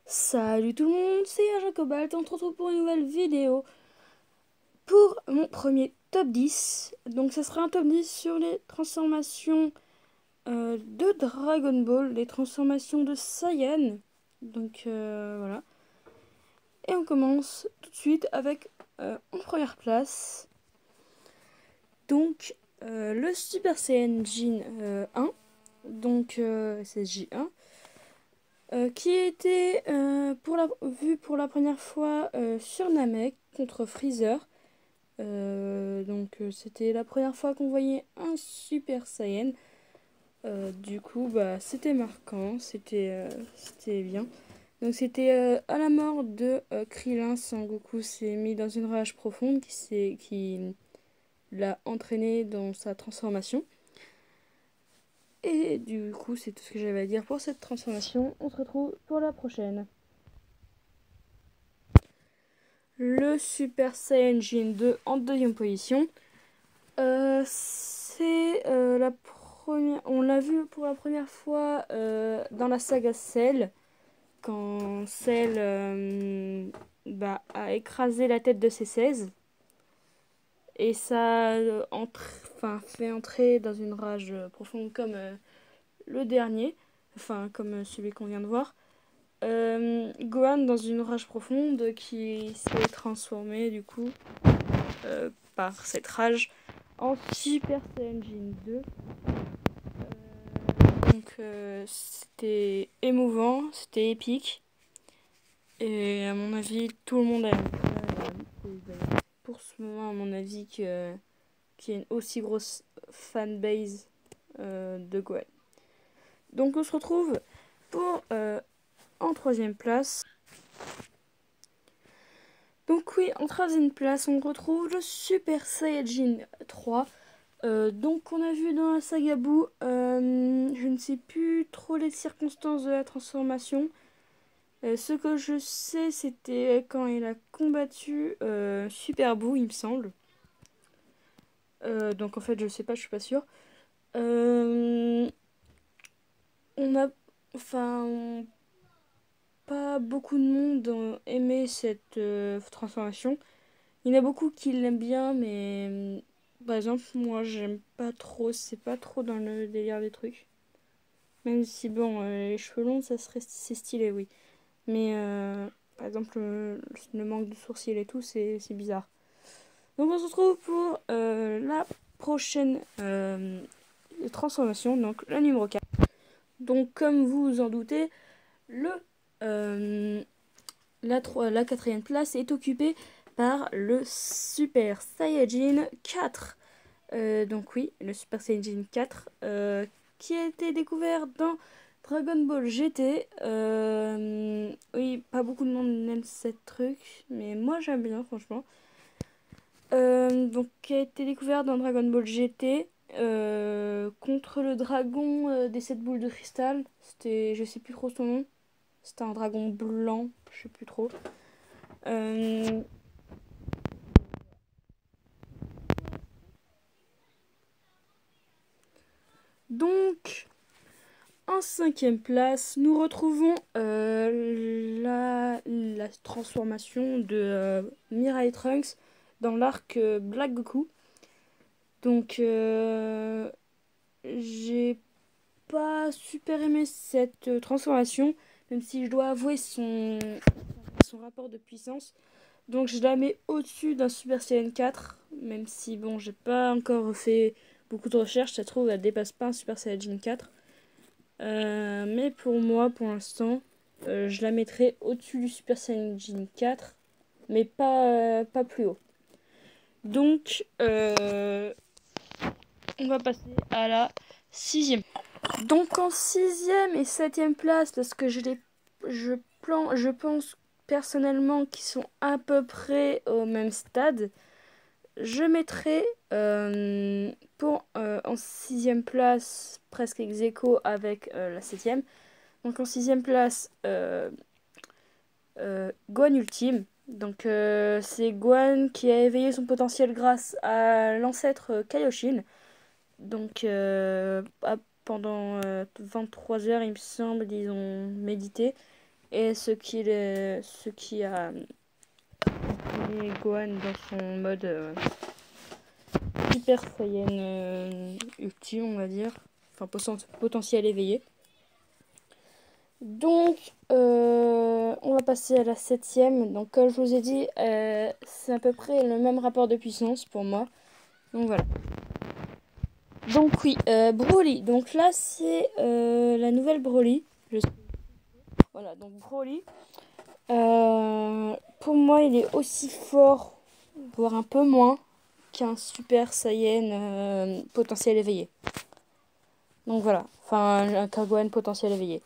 Salut tout le monde, c'est Jacobalt, on se retrouve pour une nouvelle vidéo pour mon premier top 10. Donc ça sera un top 10 sur les transformations de Dragon Ball, les transformations de Saiyan. Donc voilà. Et on commence tout de suite avec en première place, donc le Super Saiyan Jin 1, donc c'est J1. Qui a été vu pour la première fois sur Namek contre Freezer. C'était la première fois qu'on voyait un Super Saiyan. Du coup, bah, c'était marquant, c'était bien. Donc c'était à la mort de Krillin, Sangoku s'est mis dans une rage profonde qui l'a entraîné dans sa transformation. Et du coup, c'est tout ce que j'avais à dire pour cette transformation. On se retrouve pour la prochaine. Le Super Saiyan Jin 2 en deuxième position. C'est la première. On l'a vu pour la première fois dans la saga Cell, quand Cell a écrasé la tête de ses 16. Et ça fait entrer dans une rage profonde comme le dernier, enfin comme celui qu'on vient de voir. Gohan dans une rage profonde qui s'est transformé du coup par cette rage en Super Saiyan 2. C'était émouvant, c'était épique. Et à mon avis, tout le monde a pour ce moment, à mon avis, qu'il y a une aussi grosse fanbase de Gohan. Donc on se retrouve pour en troisième place. Donc oui, en troisième place, on retrouve le Super Saiyajin 3. Donc on a vu dans la saga Buu, je ne sais plus trop les circonstances de la transformation. Ce que je sais, c'était quand il a combattu Super Buu, il me semble. Donc en fait, je sais pas, je suis pas sûre. On a, enfin, pas beaucoup de monde ont aimé cette transformation. Il y en a beaucoup qui l'aiment bien, mais par exemple, moi j'aime pas trop, c'est pas trop dans le délire des trucs. Même si, bon, les cheveux longs, c'est stylé, oui. Mais par exemple, le manque de sourcils et tout, c'est bizarre. Donc on se retrouve pour la prochaine transformation, donc le numéro 4. Donc comme vous vous en doutez, euh, la quatrième place est occupée par le Super Saiyajin 4. Donc oui, le Super Saiyajin 4 qui a été découvert dans Dragon Ball GT. Oui, pas beaucoup de monde aime cette truc, mais moi j'aime bien franchement. Donc qui a été découvert dans Dragon Ball GT contre le dragon des 7 boules de cristal. C'était, je sais plus trop son nom. C'était un dragon blanc, je sais plus trop. Euh, donc, en cinquième place, nous retrouvons la transformation de Mirai Trunks dans l'arc Black Goku. Donc, j'ai pas super aimé cette transformation, même si je dois avouer son rapport de puissance. Donc, je la mets au-dessus d'un Super Saiyan 4, même si, bon, j'ai pas encore fait beaucoup de recherches. Ça se trouve, elle dépasse pas un Super Saiyan 4. Mais pour moi, pour l'instant, je la mettrai au-dessus du Super Saiyan 4, mais pas plus haut. Donc, on va passer à la sixième. Donc en sixième et septième place, parce que je pense personnellement qu'ils sont à peu près au même stade, je mettrai en sixième place, presque ex aequo avec la septième. Donc en sixième place, Gohan Ultime. Donc c'est Gohan qui a éveillé son potentiel grâce à l'ancêtre Kaioshin. Donc pendant 23 heures, il me semble, ils ont médité. et ce qui a mis Gohan dans son mode Super Saiyan ultime, on va dire. Enfin, potentiel éveillé. Donc, on va passer à la 7e. Donc, comme je vous ai dit, c'est à peu près le même rapport de puissance pour moi. Donc, voilà. Donc, oui, Broly. Donc là, c'est la nouvelle Broly. Voilà, donc Broly. Pour moi, il est aussi fort, voire un peu moins, qu'un Super Saiyan potentiel éveillé. Donc voilà, enfin un Gohan potentiel éveillé.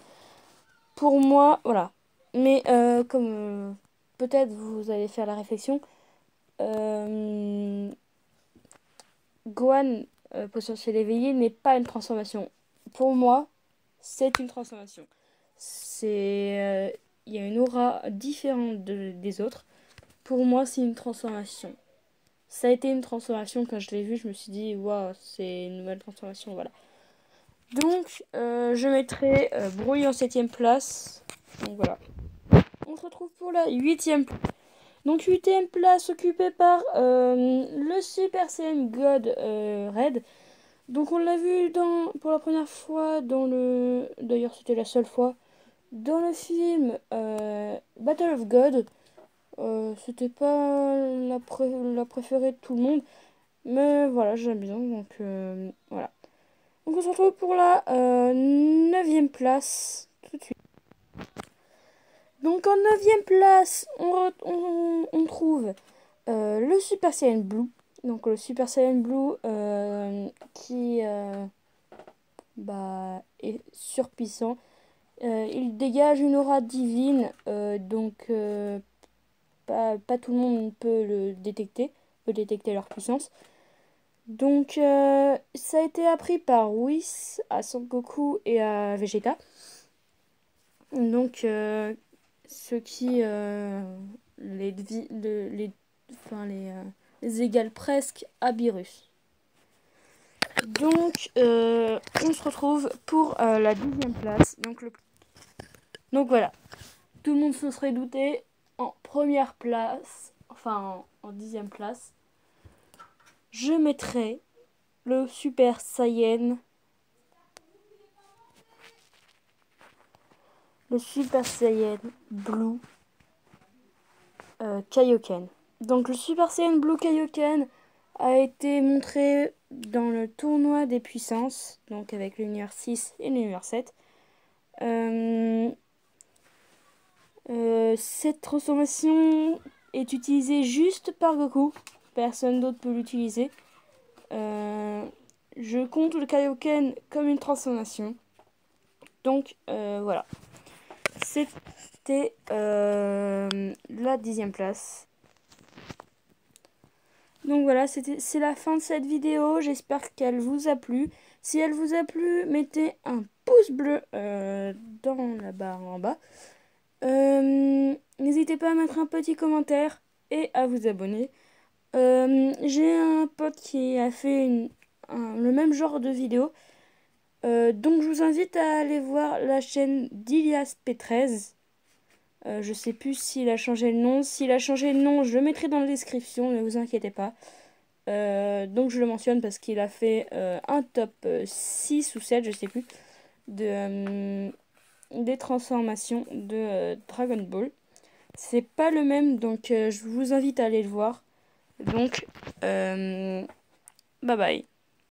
Pour moi, voilà. Mais comme peut-être vous allez faire la réflexion, Gohan potentiel éveillé n'est pas une transformation. Pour moi, c'est une transformation. Il y a une aura différente des autres. Pour moi, c'est une transformation. Ça a été une transformation quand je l'ai vu, je me suis dit waouh, c'est une nouvelle transformation, voilà. Donc, je mettrai Broly en 7ème place. Donc voilà. On se retrouve pour la 8ème place. Donc 8ème place occupée par le Super Saiyan God Red. Donc on l'a vu pour la première fois dans le... D'ailleurs c'était la seule fois. Dans le film Battle of God. C'était pas la préférée de tout le monde. Mais voilà, j'aime bien. Donc voilà. Donc on se retrouve pour la 9ème place. Tout de suite. Donc en 9ème place, on trouve le Super Saiyan Blue. Donc le Super Saiyan Blue qui est surpuissant. Il dégage une aura divine, donc pas tout le monde peut détecter leur puissance. Donc ça a été appris par Whis à Son Goku et à Vegeta. Donc ce qui les égale presque à Beerus. Donc on se retrouve pour la 10ème place. Donc voilà, tout le monde se serait douté. En première place, enfin en 10ème place, je mettrais le Super Saiyan. Le Super Saiyan Blue Kaioken. Donc le Super Saiyan Blue Kaioken a été montré dans le tournoi des puissances, donc avec l'univers 6 et l'univers 7. Cette transformation est utilisée juste par Goku. Personne d'autre peut l'utiliser. Je compte le Kaioken comme une transformation. Donc voilà. C'était la 10ème place. Donc voilà, c'est la fin de cette vidéo. J'espère qu'elle vous a plu. Si elle vous a plu, mettez un pouce bleu dans la barre en bas. N'hésitez pas à mettre un petit commentaire et à vous abonner. J'ai un pote qui a fait le même genre de vidéo. Donc je vous invite à aller voir la chaîne d'Ilias P13. Je sais plus s'il a changé le nom. S'il a changé le nom, je le mettrai dans la description, ne vous inquiétez pas. Donc je le mentionne parce qu'il a fait un top 6 ou 7, je sais plus, des transformations de Dragon Ball. C'est pas le même, donc je vous invite à aller le voir. Donc, bye bye.